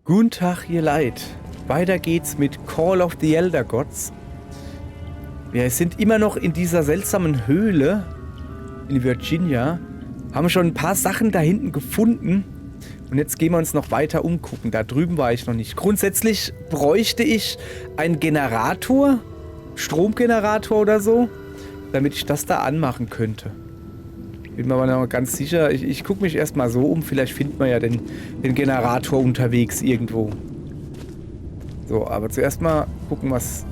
Guten Tag, ihr Leid. Weiter geht's mit Call of the Elder Gods. Wir sind immer noch in dieser seltsamen Höhle in Virginia. Haben schon ein paar Sachen da hinten gefunden. Und jetzt gehen wir uns noch weiter umgucken. Da drüben war ich noch nicht. Grundsätzlich bräuchte ich einen Generator, Stromgenerator oder so, damit ich das da anmachen könnte. Bin mir aber noch ganz sicher. Ich gucke mich erstmal so um. Vielleicht findet man ja den Generator unterwegs irgendwo. So, aber zuerst mal gucken, was...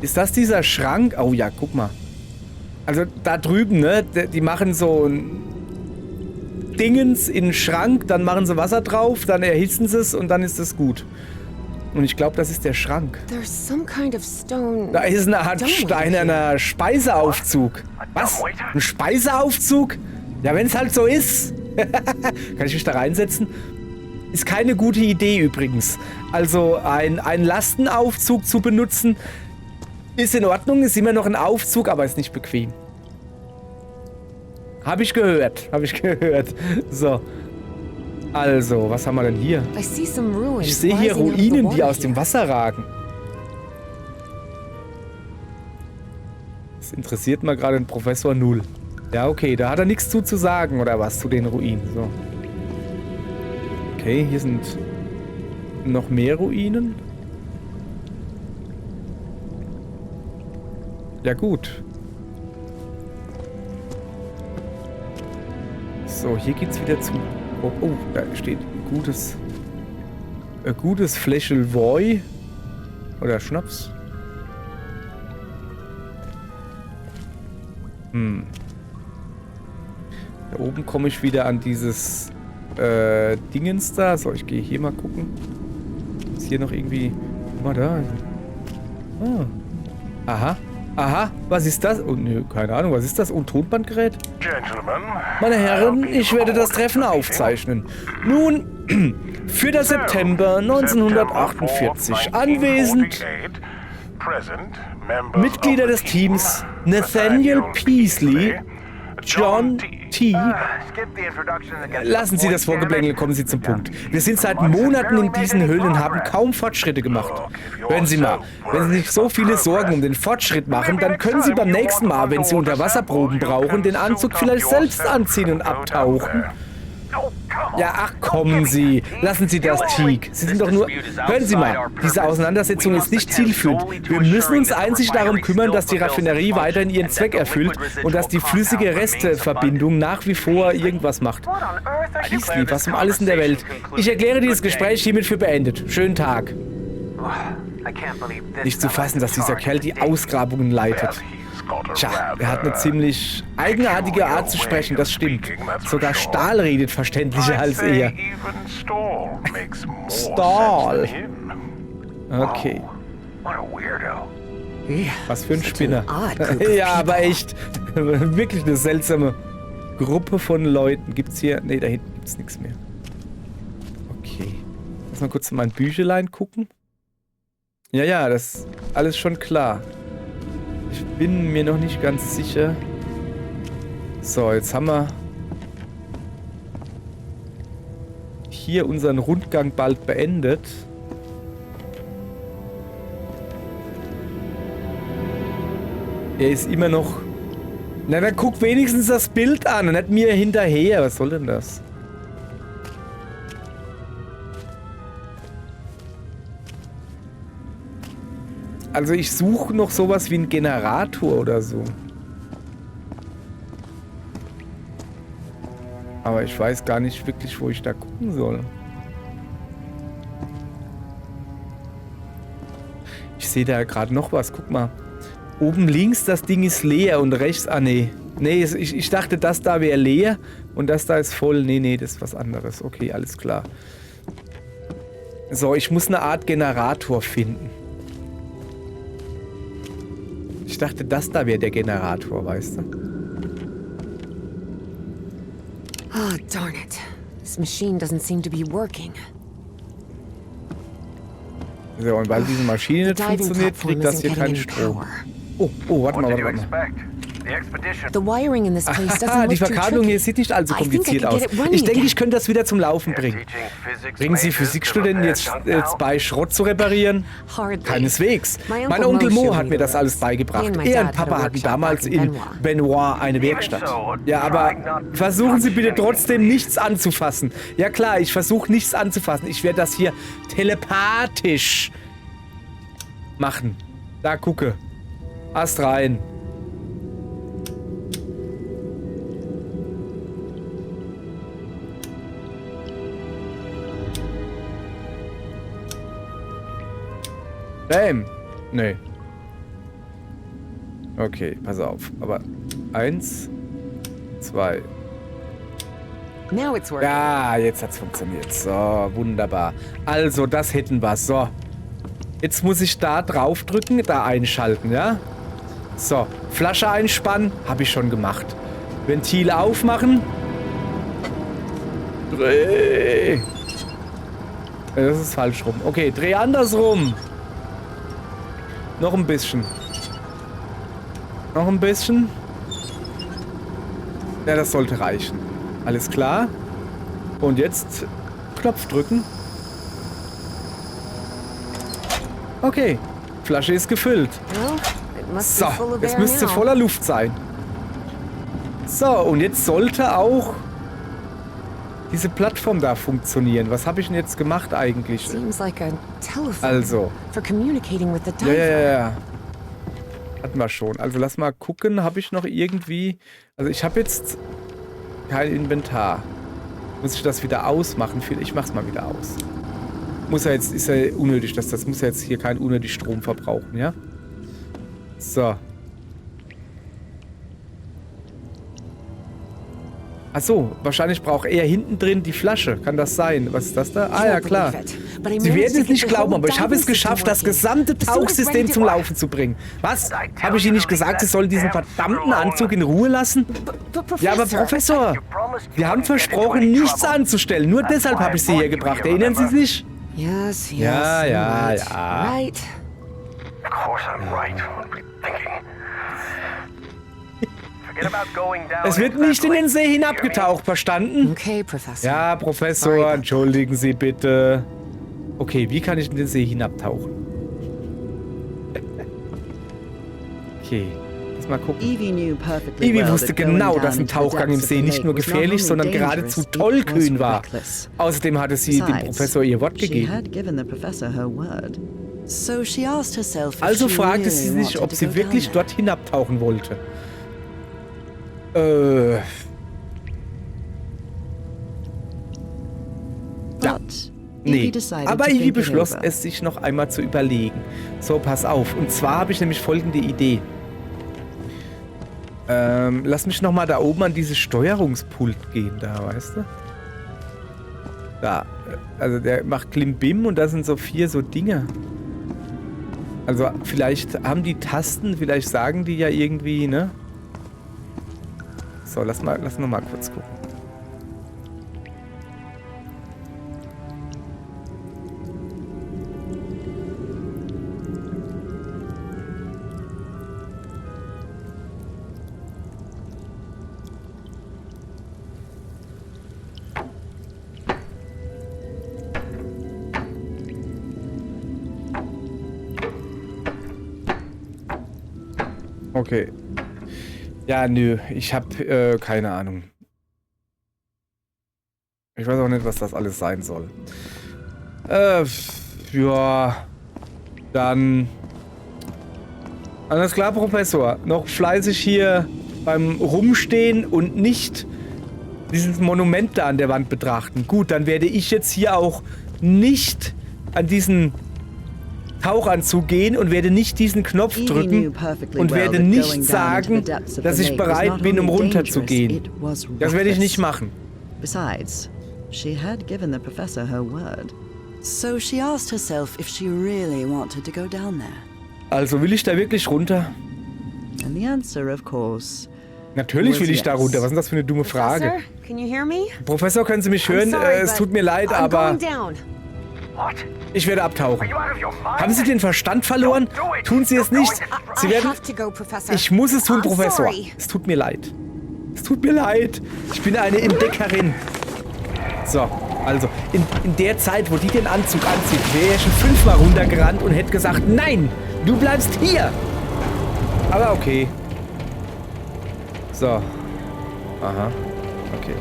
Ist das dieser Schrank? Oh ja, guck mal. Also da drüben, ne? Die machen so ein Dingens in den Schrank, dann machen sie Wasser drauf, dann erhitzen sie es und dann ist es gut. Und ich glaube, das ist der Schrank. Da ist eine Art steinerner Speiseaufzug. Was? Ein Speiseaufzug? Ja, wenn es halt so ist. Kann ich mich da reinsetzen? Ist keine gute Idee übrigens. Also ein Lastenaufzug zu benutzen, ist in Ordnung, ist immer noch ein Aufzug, aber ist nicht bequem. Habe ich gehört. So. Also, was haben wir denn hier? Ich sehe hier Ruinen, die aus dem Wasser ragen. Das interessiert mal gerade den Professor null. Ja, okay, da hat er nichts zu sagen, oder was, zu den Ruinen. So. Okay, hier sind noch mehr Ruinen. Ja, gut. So, hier geht's wieder zu... Oh, da steht gutes Fläschel Voi. Oder Schnaps. Da oben komme ich wieder an dieses Dingens da. So, ich gehe hier mal gucken. Ist hier noch irgendwie... Guck mal da. Aha. Aha, was ist das? Oh, nö, keine Ahnung, was ist das? Und Tonbandgerät? Meine Herren, ich werde das Treffen aufzeichnen. Nun, 4. September 1948. Anwesend Mitglieder des Teams Nathaniel Peasley, John T. Lassen Sie das Vorgeblänkel, kommen Sie zum Punkt. Wir sind seit Monaten in diesen Höhlen und haben kaum Fortschritte gemacht. Hören Sie mal, wenn Sie sich so viele Sorgen um den Fortschritt machen, dann können Sie beim nächsten Mal, wenn Sie Unterwasserproben brauchen, den Anzug vielleicht selbst anziehen und abtauchen. Ja, ach kommen Sie. Lassen Sie das, Teague. Sie sind doch nur... Hören Sie mal, diese Auseinandersetzung ist nicht zielführend. Wir müssen uns einzig darum kümmern, dass die Raffinerie weiterhin ihren Zweck erfüllt und dass die flüssige Resteverbindung nach wie vor irgendwas macht. Peasley, was um alles in der Welt. Ich erkläre dieses Gespräch hiermit für beendet. Schönen Tag. Nicht zu fassen, dass dieser Kerl die Ausgrabungen leitet. Tja, er hat eine ziemlich eigenartige Art zu sprechen, das stimmt. Sogar Stahl redet verständlicher als er. Stahl. Okay. Was für ein Spinner. Ja, aber echt. Wirklich eine seltsame Gruppe von Leuten. Gibt's hier... Ne, da hinten gibt's nichts mehr. Okay. Lass mal kurz in mein Büchelein gucken. Ja, das ist alles schon klar. Ich bin mir noch nicht ganz sicher. So, jetzt haben wir hier unseren Rundgang bald beendet. Er ist immer noch... Na, dann guck wenigstens das Bild an und nicht mir hinterher. Was soll denn das? Also ich suche noch sowas wie einen Generator oder so. Aber ich weiß gar nicht wirklich, wo ich da gucken soll. Ich sehe da gerade noch was. Guck mal. Oben links, das Ding ist leer und rechts... Ah, nee. Nee, ich dachte, das da wäre leer und das da ist voll. Nee, das ist was anderes. Okay, alles klar. So, ich muss eine Art Generator finden. Ich dachte, das da wäre der Generator, weißt du? Oh, darn it. This machine doesn't seem to be working. So, und weil diese Maschine nicht funktioniert, kriegt das hier keinen Strom. Oh, warte mal. The wiring in this place doesn't Aha, die look too Verkabelung hier tricky. sieht nicht allzu kompliziert aus. Ich denke, ich könnte das wieder zum Laufen bringen. Bringen Sie Physikstudenten jetzt bei, Schrott zu reparieren? Hardly. Keineswegs. Mein Onkel Mo hat mir das alles beigebracht. Er und Papa hatten damals in Benoit eine Werkstatt. Ja, aber versuchen Sie bitte trotzdem nichts anzufassen. Ja klar, ich versuche nichts anzufassen. Ich werde das hier telepathisch machen. Da, gucke. Ast rein. Bam. Nee. Okay, pass auf. Aber 1, 2. Now it's working. Ja, jetzt hat's funktioniert. So, wunderbar. Also, das hätten wir. So. Jetzt muss ich da drauf drücken, da einschalten, ja? So, Flasche einspannen, habe ich schon gemacht. Ventil aufmachen. Dreh. Das ist falsch rum. Okay, dreh andersrum. Noch ein bisschen. Noch ein bisschen. Ja, das sollte reichen. Alles klar. Und jetzt Knopf drücken. Okay. Flasche ist gefüllt. Well, it must So, be full of jetzt air müsste now. voller Luft sein. So, und jetzt sollte auch diese Plattform da funktionieren. Was habe ich denn jetzt gemacht eigentlich? Seems like a telephone Also. for communicating with the Ja, diver. ja. Hatten wir schon. Also lass mal gucken, habe ich noch irgendwie... Also ich habe jetzt kein Inventar. Muss ich das wieder ausmachen? Ich mach's mal wieder aus. Muss ja jetzt, ist ja unnötig, das muss ja jetzt hier kein unnötig Strom verbrauchen, ja? So. Achso, wahrscheinlich braucht er hinten drin die Flasche. Kann das sein? Was ist das da? Ah ja, klar. Sie werden es nicht glauben, aber ich habe es geschafft, das gesamte Tauchsystem zum Laufen zu bringen. Was? Habe ich Ihnen nicht gesagt, Sie sollen diesen verdammten Anzug in Ruhe lassen? Ja, aber Professor, wir haben versprochen, nichts anzustellen. Nur deshalb habe ich Sie hier gebracht. Erinnern Sie sich? Yes, yes. Ja, you're ja, right. ja. Right. Of course I'm right. What were you thinking? Forget about going down Es wird into nicht that in den lake. See hinabgetaucht, verstanden? Okay, Professor. Ja, Professor, entschuldigen Sie bitte. Okay, wie kann ich in den See hinabtauchen? Okay, lass mal gucken. Evie wusste genau, dass ein Tauchgang im See nicht nur gefährlich, sondern geradezu tollkühn war. Außerdem hatte sie dem Professor ihr Wort gegeben. Also fragte sie sich, ob sie wirklich dort hinabtauchen wollte. Ja. Nee, aber Evie beschloss es, sich noch einmal zu überlegen. So, pass auf. Und zwar habe ich nämlich folgende Idee. Lass mich noch mal da oben an dieses Steuerungspult gehen, da, weißt du? Da. Also der macht Klimbim und da sind so 4 so Dinge. Also vielleicht haben die Tasten, vielleicht sagen die ja irgendwie, ne? So, lass noch mal kurz gucken. Okay. Ja, nö, ich hab keine Ahnung. Ich weiß auch nicht, was das alles sein soll. Ja. Dann. Alles klar, Professor. Noch fleißig hier beim Rumstehen und nicht dieses Monument da an der Wand betrachten. Gut, dann werde ich jetzt hier auch nicht an diesen Tauchanzug gehen und werde nicht diesen Knopf drücken und werde nicht sagen, dass ich bereit bin, um runterzugehen. Das werde ich nicht machen. Besides, she had given the professor her word. So she asked herself if she really wanted to go down there. Also will ich da wirklich runter? And the answer, of course, Natürlich will ich da runter. Was ist denn das für eine dumme Frage? Professor, can you hear me? Professor, können Sie mich I'm hören? sorry, Es but tut mir leid, I'm aber... going down. What? Ich werde abtauchen. Are you out of your mind? Haben Sie den Verstand verloren? Tun Sie es nicht. Sie I werden... have to go, Professor. Ich muss es tun, I'm Professor. sorry. Es tut mir leid. Es tut mir leid. Ich bin eine Entdeckerin. So, also, in der Zeit, wo die den Anzug anzieht, wäre er schon 5-mal runtergerannt und hätte gesagt, nein, du bleibst hier. Aber okay. So. Aha. Okay.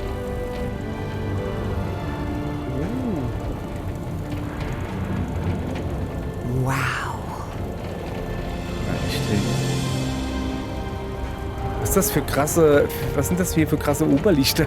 Wow. Was ist das für krasse... Was sind das hier für krasse Oberlichter?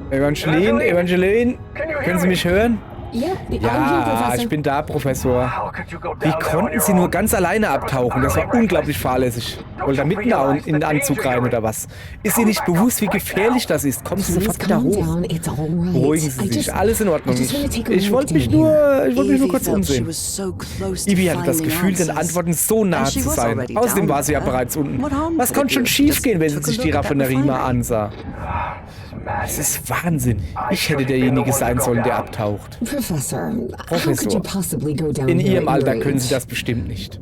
Evangeline, können Sie mich hören? Ja, ich bin da, Professor. Wie konnten Sie nur ganz alleine abtauchen? Das war unglaublich fahrlässig. Wollt ihr mitten in den Anzug rein oder was? Ist Ihnen nicht bewusst, wie gefährlich das ist? Kommen Sie sofort wieder hoch. Beruhigen Sie sich, alles in Ordnung. Ich wollte mich nur kurz umsehen. Ivy hatte das Gefühl, den Antworten so nah zu sein. Außerdem war sie ja bereits unten. Was konnte schon schiefgehen, wenn sie sich die Raffinerie mal ansah? Es ist Wahnsinn. Ich hätte derjenige sein sollen, der abtaucht. Professor, in Ihrem Alter können Sie das bestimmt nicht.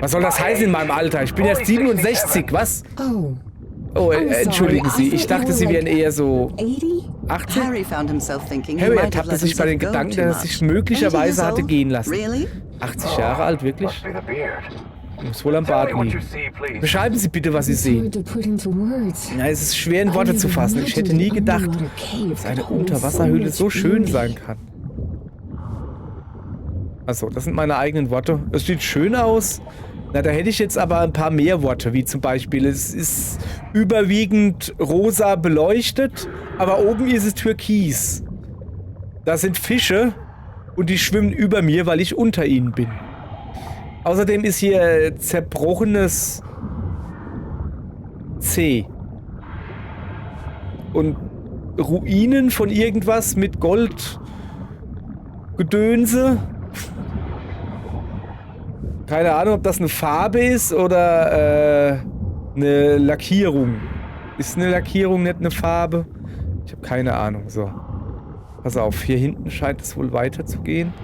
Was soll das heißen in meinem Alter? Ich bin erst 67, was? Oh, entschuldigen Sie, ich dachte, Sie wären eher so 80? Harry ertappte sich bei den Gedanken, dass er sich möglicherweise hatte gehen lassen. 80 Jahre alt, wirklich? Muss wohl am Bart liegen. Beschreiben Sie bitte, was Sie sehen. Ja, es ist schwer in Worte zu fassen. Ich hätte nie gedacht, dass eine Unterwasserhöhle so schön sein kann. Achso, das sind meine eigenen Worte. Es sieht schön aus. Na, da hätte ich jetzt aber ein paar mehr Worte, wie zum Beispiel, es ist überwiegend rosa beleuchtet, aber oben ist es türkis. Da sind Fische und die schwimmen über mir, weil ich unter ihnen bin. Außerdem ist hier zerbrochenes C. Und Ruinen von irgendwas mit Goldgedönse. Keine Ahnung, ob das eine Farbe ist oder eine Lackierung. Ist eine Lackierung nicht eine Farbe? Ich habe keine Ahnung. So. Pass auf, hier hinten scheint es wohl weiterzugehen.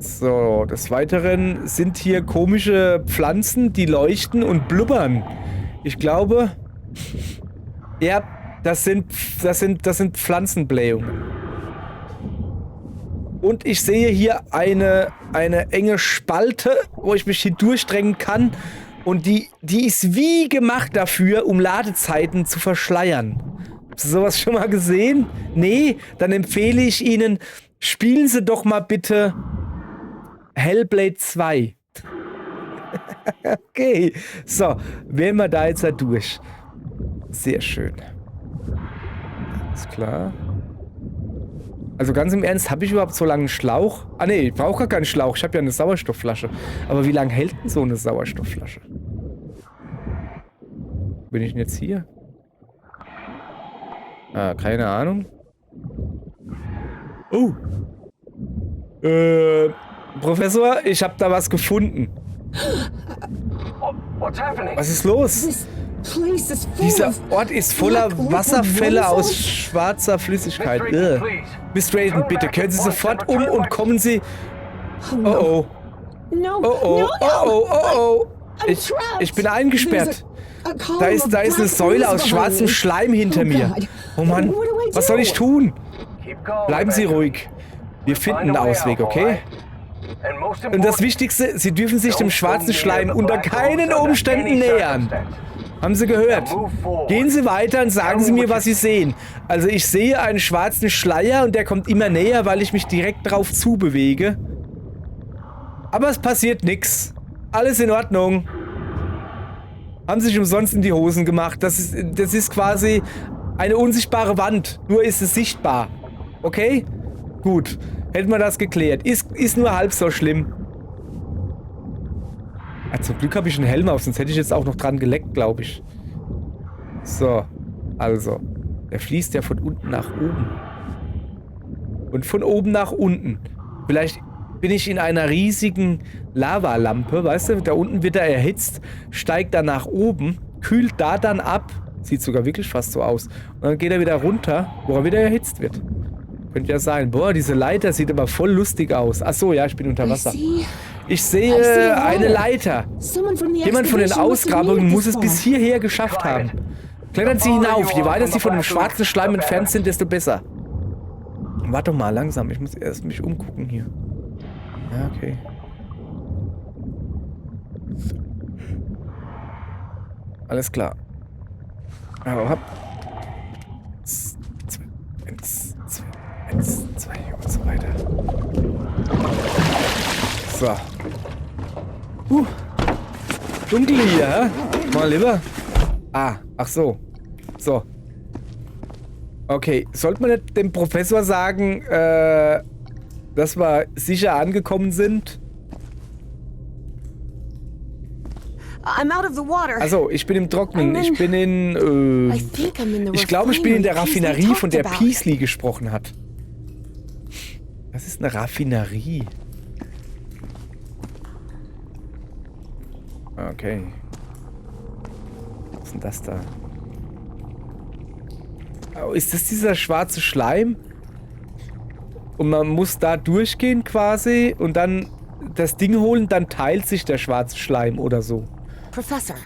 So, des Weiteren sind hier komische Pflanzen, die leuchten und blubbern. Ich glaube, ja, das sind Pflanzenblähungen. Und ich sehe hier eine enge Spalte, wo ich mich hindurchdrängen kann. Und die ist wie gemacht dafür, um Ladezeiten zu verschleiern. Haben Sie sowas schon mal gesehen? Nee? Dann empfehle ich Ihnen, spielen Sie doch mal bitte Hellblade 2. Okay. So, wären wir da jetzt da durch. Sehr schön. Alles klar. Also ganz im Ernst, habe ich überhaupt so lange einen Schlauch? Ah ne, ich brauche gar keinen Schlauch. Ich habe ja eine Sauerstoffflasche. Aber wie lange hält denn so eine Sauerstoffflasche? Bin ich denn jetzt hier? Ah, keine Ahnung. Oh. Professor, ich habe da was gefunden. Was ist los? Dieser Ort ist voller Wasserfälle aus schwarzer Flüssigkeit. Miss Drayton, bitte, kehren Sie sofort um und kommen Sie... Oh oh. Oh oh, oh oh, oh oh. Ich bin eingesperrt. Da ist eine Säule aus schwarzem Schleim hinter mir. Oh Mann, was soll ich tun? Bleiben Sie ruhig. Wir finden einen Ausweg, okay? Und das Wichtigste, Sie dürfen sich dem schwarzen Schleim unter keinen Umständen nähern. Haben Sie gehört? Gehen Sie weiter und sagen Sie mir, was Sie sehen. Also ich sehe einen schwarzen Schleier und der kommt immer näher, weil ich mich direkt drauf zubewege. Aber es passiert nichts. Alles in Ordnung. Haben Sie sich umsonst in die Hosen gemacht. Das ist quasi eine unsichtbare Wand. Nur ist es sichtbar. Okay? Gut. Hätten wir das geklärt. Ist nur halb so schlimm. Ja, zum Glück habe ich einen Helm auf, sonst hätte ich jetzt auch noch dran geleckt, glaube ich. So, also. Der fließt ja von unten nach oben. Und von oben nach unten. Vielleicht bin ich in einer riesigen Lavalampe, weißt du? Da unten wird er erhitzt, steigt dann nach oben, kühlt da dann ab. Sieht sogar wirklich fast so aus. Und dann geht er wieder runter, wo er wieder erhitzt wird. Könnte ja sein. Boah, diese Leiter sieht aber voll lustig aus. Ach so, ja, ich bin unter Wasser. Ich sehe eine Leiter. Jemand von den Ausgrabungen muss es bis hierher geschafft haben. Klettern Sie hinauf. Je weiter Sie von dem schwarzen Schleim entfernt sind, desto besser. Warte mal, langsam. Ich muss erst mich umgucken hier. Ja, okay. Alles klar. Aber hopp. 1, 2 und so weiter. So. Dunkel hier, hä? Mal lieber. Ach so. So. Okay, sollte man nicht dem Professor sagen, dass wir sicher angekommen sind? Also, ich bin im Trockenen. Ich bin in, ich glaube, ich bin in der Raffinerie, von der Peasley gesprochen hat. Was ist eine Raffinerie? Okay. Was ist denn das da? Oh, ist das dieser schwarze Schleim? Und man muss da durchgehen quasi und dann das Ding holen, dann teilt sich der schwarze Schleim oder so. Professor,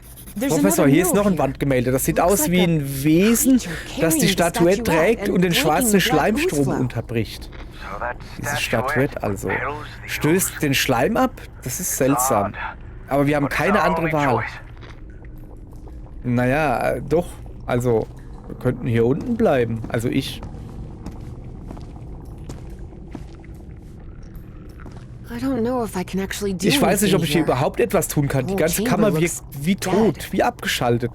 hier ist noch ein Wandgemälde. Das sieht aus wie ein Wesen, das die Statuette trägt und den schwarzen Schleimstrom unterbricht. Diese Statuette also. Stößt den Schleim ab? Das ist seltsam. Aber wir haben keine andere Wahl. Naja, doch. Also, wir könnten hier unten bleiben. Also ich. Ich weiß nicht, ob ich hier überhaupt etwas tun kann. Die ganze Kammer wirkt wie tot, wie abgeschaltet.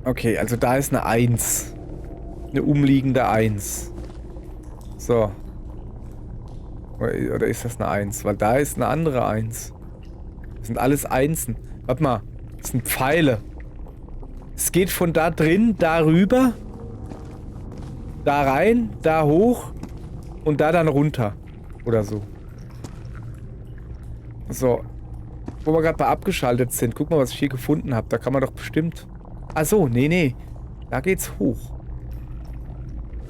Okay, also da ist eine 1. Eine umliegende 1. So. Oder ist das eine 1? Weil da ist eine andere 1. Das sind alles Einsen. Warte mal. Das sind Pfeile. Es geht von da drin, da rüber. Da rein, da hoch. Und da dann runter. Oder so. So. Wo wir gerade bei abgeschaltet sind. Guck mal, was ich hier gefunden habe. Da kann man doch bestimmt... Ach so, nee. Da geht's hoch.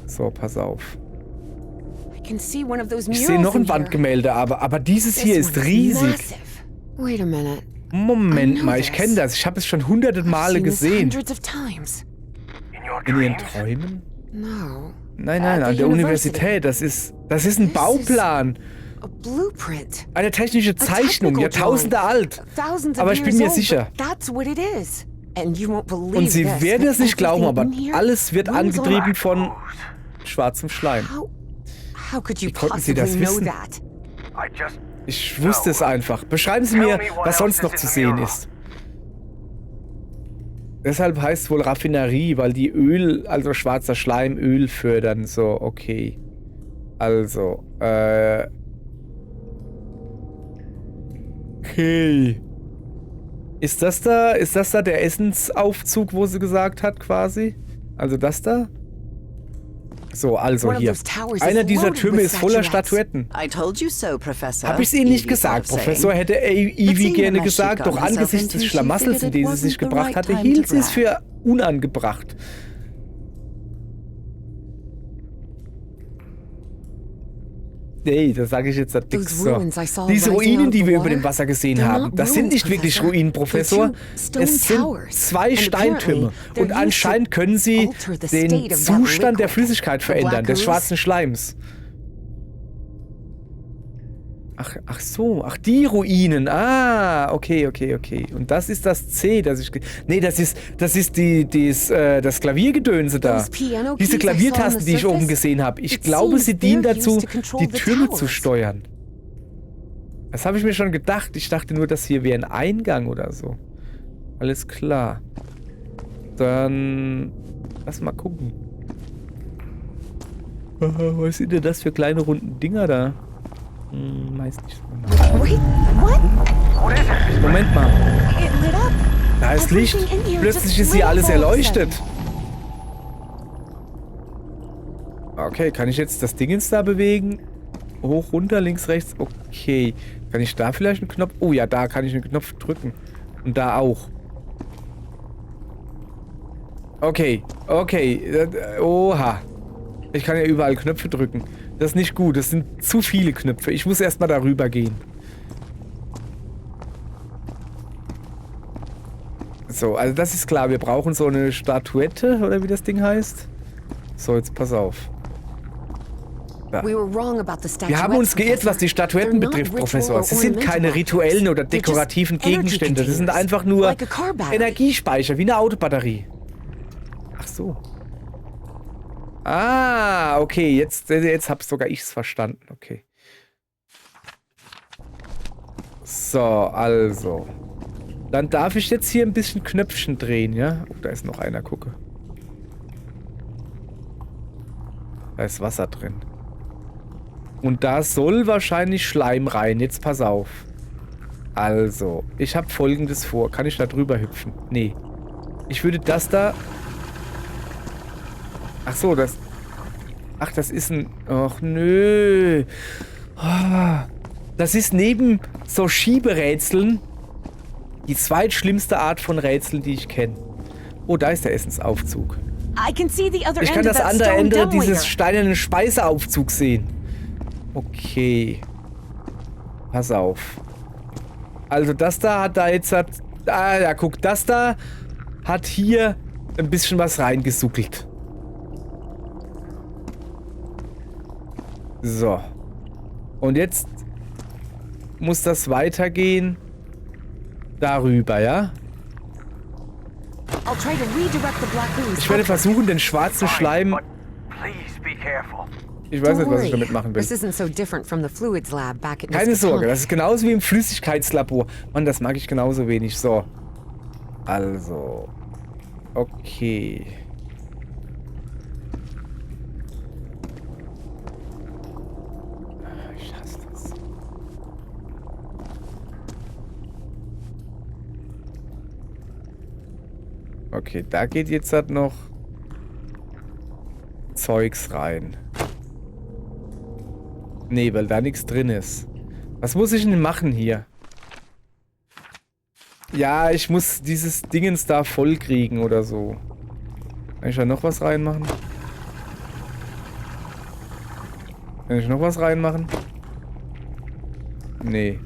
So, pass auf. Ich sehe noch ein Wandgemälde, aber dieses hier ist riesig. Moment mal, ich kenne das. Ich habe es schon hunderte Male gesehen. In Ihren Träumen? Nein, an der Universität. Das ist ein Bauplan. Eine technische Zeichnung, Jahrtausende alt. Aber ich bin mir sicher. Und Sie werden es nicht glauben, aber alles wird angetrieben von schwarzem Schleim. Wie konnten Sie das wissen? Ich wusste es einfach. Beschreiben Sie mir, was sonst noch zu sehen ist. Deshalb heißt es wohl Raffinerie, weil die Öl, also schwarzer Schleim, Öl fördern. So, okay. Also, okay. Ist das da der Essensaufzug, wo sie gesagt hat, quasi? Also das da? So, also hier. Einer dieser Türme ist voller Statuetten. Hab ich's Ihnen nicht gesagt, Professor, hätte Evie gerne gesagt, doch angesichts des Schlamassels, in den sie sich gebracht hatte, hielt sie es für unangebracht. Nee, das sage ich jetzt nichts. So. Diese Ruinen, die wir über dem Wasser gesehen haben, das sind nicht wirklich Ruinen, Professor. Es sind 2 Steintürme. Und anscheinend können sie den Zustand der Flüssigkeit verändern, des schwarzen Schleims. Ach so, die Ruinen. Ah, okay. Und das ist das C, das ich... Nee, das ist das Klaviergedönse da. Diese Klaviertasten, die ich oben gesehen habe. Ich glaube, sie dienen dazu, die Türme zu steuern. Das habe ich mir schon gedacht. Ich dachte nur, das hier wäre ein Eingang oder so. Alles klar. Dann... Lass mal gucken. Was sind denn das für kleine runden Dinger da? Meist nicht. Wait, what? What is it? Moment mal. It lit up. Da ist Licht. Everything in here Plötzlich just ist hier lit alles up all of a erleuchtet. Okay, kann ich jetzt das Dingens da bewegen? Hoch, runter, links, rechts. Okay. Kann ich da vielleicht einen Knopf... Oh ja, da kann ich einen Knopf drücken. Und da auch. Okay. Okay. Oha. Ich kann ja überall Knöpfe drücken. Das ist nicht gut. Das sind zu viele Knöpfe. Ich muss erstmal darüber gehen. So, also das ist klar. Wir brauchen so eine Statuette, oder wie das Ding heißt. So, jetzt pass auf. Da. Wir haben uns geirrt, was die Statuetten betrifft, Professor. Sie sind keine rituellen oder dekorativen Gegenstände. Sie sind einfach nur Energiespeicher, wie eine Autobatterie. Ach so. Ah, okay. Jetzt hab sogar ich's verstanden. Okay. So, also. Dann darf ich jetzt hier ein bisschen Knöpfchen drehen, ja? Oh, da ist noch einer, gucke. Da ist Wasser drin. Und da soll wahrscheinlich Schleim rein. Jetzt pass auf. Also, ich habe Folgendes vor. Kann ich da drüber hüpfen? Nee. Ich würde das da... Ach so, das... Ach, das ist ein... Ach, nö. Das ist neben so Schieberätseln die zweitschlimmste Art von Rätseln, die ich kenne. Oh, da ist der Essensaufzug. Ich kann das andere Ende dieses steinernen Speiseaufzugs sehen. Okay. Pass auf. Also das da hat da jetzt... Ah, ja, guck, das da hat hier ein bisschen was reingesuckelt. So. Und jetzt muss das weitergehen darüber, ja? Ich werde versuchen, den schwarzen Schleim... Ich weiß nicht, was ich damit machen will. Keine Sorge, das ist genauso wie im Flüssigkeitslabor. Mann, das mag ich genauso wenig. So. Also. Okay. Ich hasse das. Okay, da geht jetzt halt noch Zeugs rein. Nee, weil da nichts drin ist. Was muss ich denn machen hier? Ja, ich muss dieses Dingens da voll kriegen oder so. Kann ich da noch was reinmachen? Kann ich noch was reinmachen? Nee.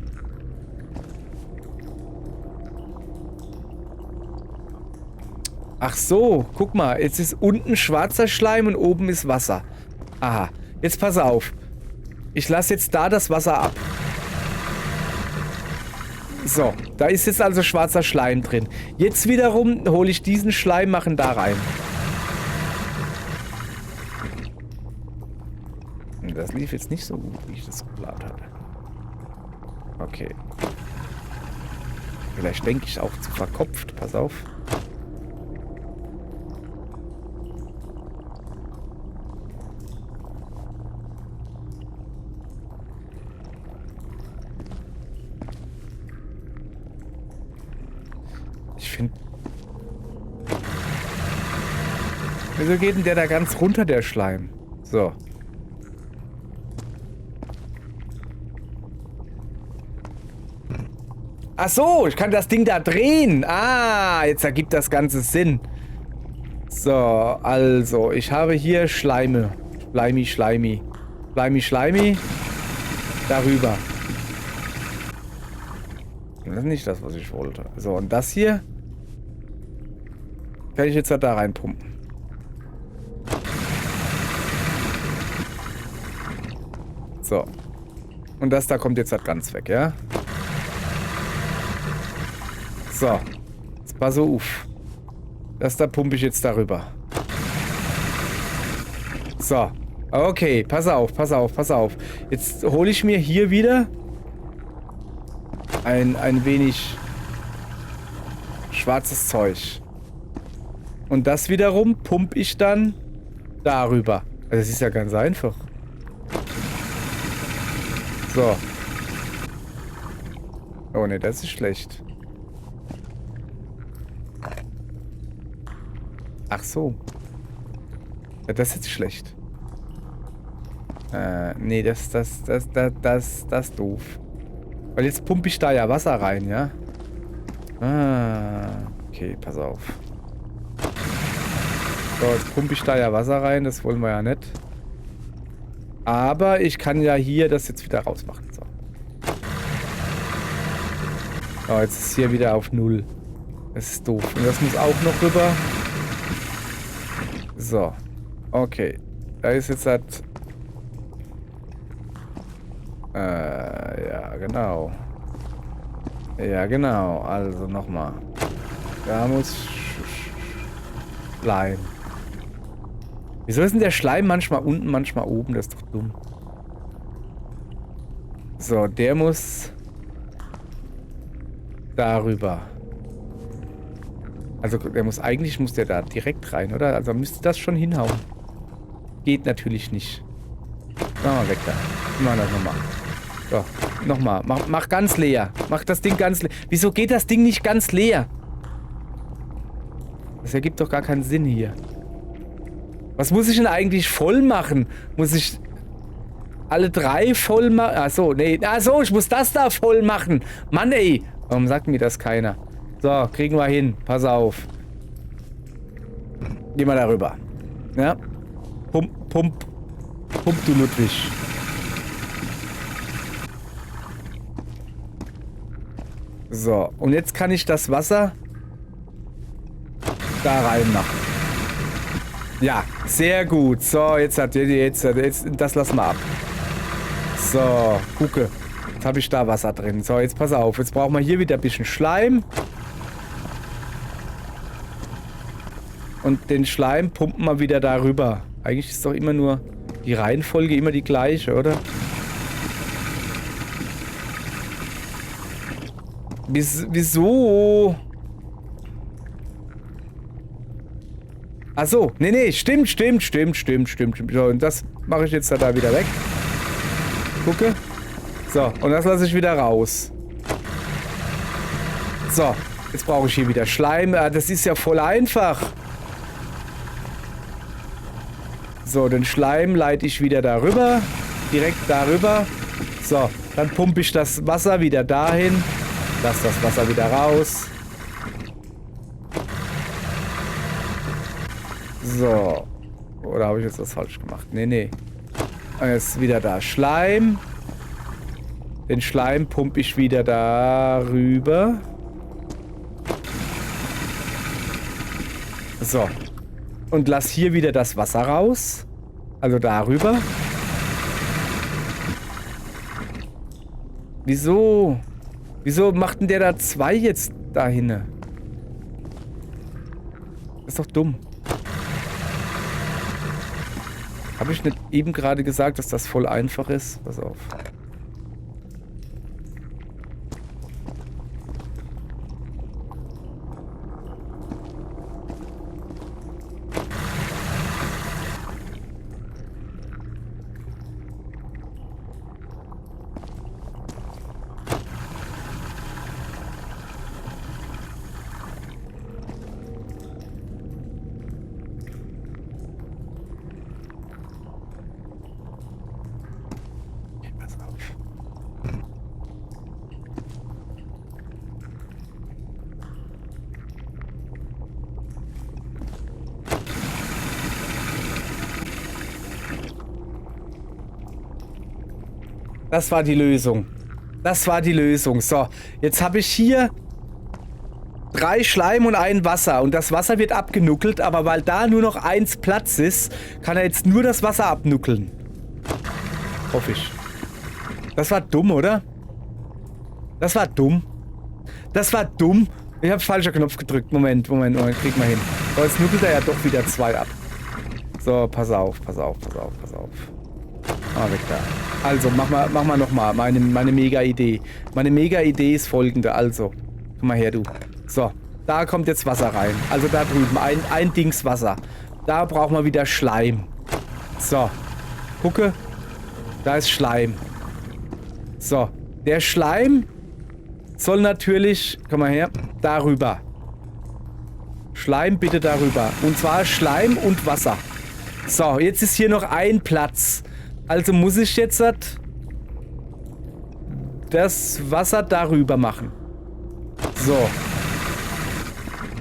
Ach so, guck mal. Jetzt ist unten schwarzer Schleim und oben ist Wasser. Aha. Jetzt pass auf. Ich lasse jetzt da das Wasser ab. So, da ist jetzt also schwarzer Schleim drin. Jetzt wiederum hole ich diesen Schleim, machen da rein. Das lief jetzt nicht so gut, wie ich das geplant hatte. Okay. Vielleicht denke ich auch zu verkopft. Pass auf. Ich finde... Wieso geht denn der da ganz runter, der Schleim? So. Ach so, ich kann das Ding da drehen. Ah, jetzt ergibt das Ganze Sinn. So, also, ich habe hier Schleime. Schleimi, Schleimi. Schleimi, Schleimi. Darüber. Das ist nicht das, was ich wollte. So, und das hier kann ich jetzt halt da reinpumpen. So. Und das da kommt jetzt halt ganz weg, ja? So. Jetzt pass auf. Das da pumpe ich jetzt darüber. So. Okay, pass auf, pass auf, pass auf. Jetzt hole ich mir hier wieder ein wenig schwarzes Zeug. Und das wiederum pumpe ich dann darüber. Also das ist ja ganz einfach. So. Oh ne, das ist schlecht. Ach so. Ja, das ist jetzt schlecht. Nee, das ist doof. Weil jetzt pumpe ich da ja Wasser rein, ja? Ah, okay, pass auf. So, jetzt pumpe ich da ja Wasser rein, das wollen wir ja nicht. Aber ich kann ja hier das jetzt wieder rausmachen. So. Oh, jetzt ist hier wieder auf 0. Das ist doof. Und das muss auch noch rüber. So. Okay. Da ist jetzt halt... ja, genau. Ja, genau. Also nochmal. Da muss... Schleim. Wieso ist denn der Schleim manchmal unten, manchmal oben? Das ist doch dumm. So, der muss... darüber. Also, eigentlich muss der da direkt rein, oder? Also müsste das schon hinhauen. Geht natürlich nicht. Mal weg da. Machen wir das nochmal. So, nochmal. Mach ganz leer. Mach das Ding ganz leer. Wieso geht das Ding nicht ganz leer? Das ergibt doch gar keinen Sinn hier. Was muss ich denn eigentlich voll machen? Muss ich alle 3 voll machen? Achso, nee. Achso, ich muss das da voll machen. Mann, ey. Warum sagt mir das keiner? So, kriegen wir hin. Pass auf. Geh mal darüber. Ja. Pump, du Ludwig. So, und jetzt kann ich das Wasser da reinmachen. Ja, sehr gut. So, jetzt das lassen wir ab. So, gucke. Jetzt habe ich da Wasser drin. So, jetzt pass auf. Jetzt brauchen wir hier wieder ein bisschen Schleim. Und den Schleim pumpen wir wieder darüber. Eigentlich ist doch immer nur die Reihenfolge immer die gleiche, oder? Wieso? Ach so, nee, stimmt. So, und das mache ich jetzt da wieder weg. Gucke. So, und das lasse ich wieder raus. So, jetzt brauche ich hier wieder Schleim. Das ist ja voll einfach. So, den Schleim leite ich wieder darüber. Direkt darüber. So, dann pumpe ich das Wasser wieder dahin. Lass das Wasser wieder raus. So. Oder habe ich jetzt was falsch gemacht? Nee. Jetzt wieder da Schleim. Den Schleim pumpe ich wieder darüber. So. Und lass hier wieder das Wasser raus. Also darüber. Wieso? Wieso macht denn der da 2 jetzt dahin? Das ist doch dumm. Habe ich nicht eben gerade gesagt, dass das voll einfach ist? Pass auf. Das war die Lösung. Das war die Lösung. So, jetzt habe ich hier 3 Schleim und 1 Wasser. Und das Wasser wird abgenuckelt, aber weil da nur noch 1 Platz ist, kann er jetzt nur das Wasser abnuckeln. Hoffe ich. Das war dumm, oder? Das war dumm. Das war dumm. Ich habe falscher Knopf gedrückt. Moment. Krieg mal hin. Aber jetzt nuckelt er ja doch wieder 2 ab. So, pass auf. Ah, weg da. Also, mach mal nochmal meine Mega-Idee. Meine Mega-Idee ist folgende. Also, komm mal her, du. So, da kommt jetzt Wasser rein. Also da drüben, ein Dings Wasser. Da brauchen wir wieder Schleim. So, gucke. Da ist Schleim. So, der Schleim soll natürlich, komm mal her, darüber. Schleim bitte darüber. Und zwar Schleim und Wasser. So, jetzt ist hier noch ein Platz. Also muss ich jetzt das Wasser darüber machen. So.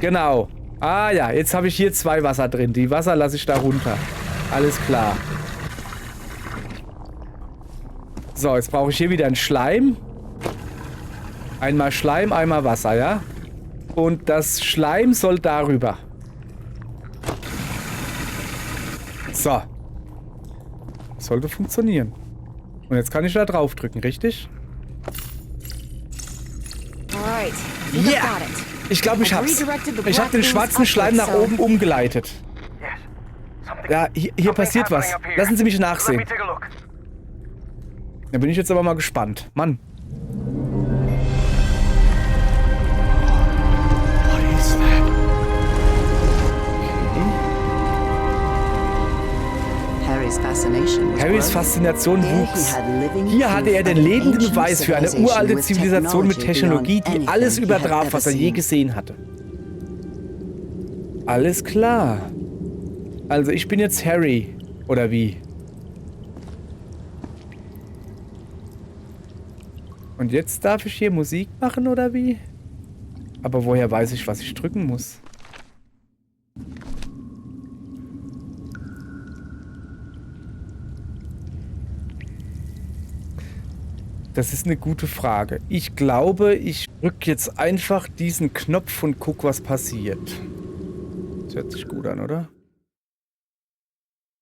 Genau. Ah ja, jetzt habe ich hier 2 Wasser drin. Die Wasser lasse ich da runter. Alles klar. So, jetzt brauche ich hier wieder einen Schleim. Einmal Schleim, einmal Wasser, ja? Und das Schleim soll darüber. So. Sollte funktionieren. Und jetzt kann ich da drauf drücken, richtig? Alright. Yeah! Ich glaube, ich hab's. Ich habe den schwarzen Schleim nach oben umgeleitet. Ja, hier passiert was. Lassen Sie mich nachsehen. Da bin ich jetzt aber mal gespannt. Mann. Harrys Faszination wuchs. Hier hatte er den lebenden Beweis für eine uralte Zivilisation mit Technologie, die alles übertraf, was er je gesehen hatte. Alles klar. Also ich bin jetzt Harry. Oder wie? Und jetzt darf ich hier Musik machen, oder wie? Aber woher weiß ich, was ich drücken muss? Das ist eine gute Frage. Ich glaube, ich drücke jetzt einfach diesen Knopf und guck, was passiert. Das hört sich gut an, oder?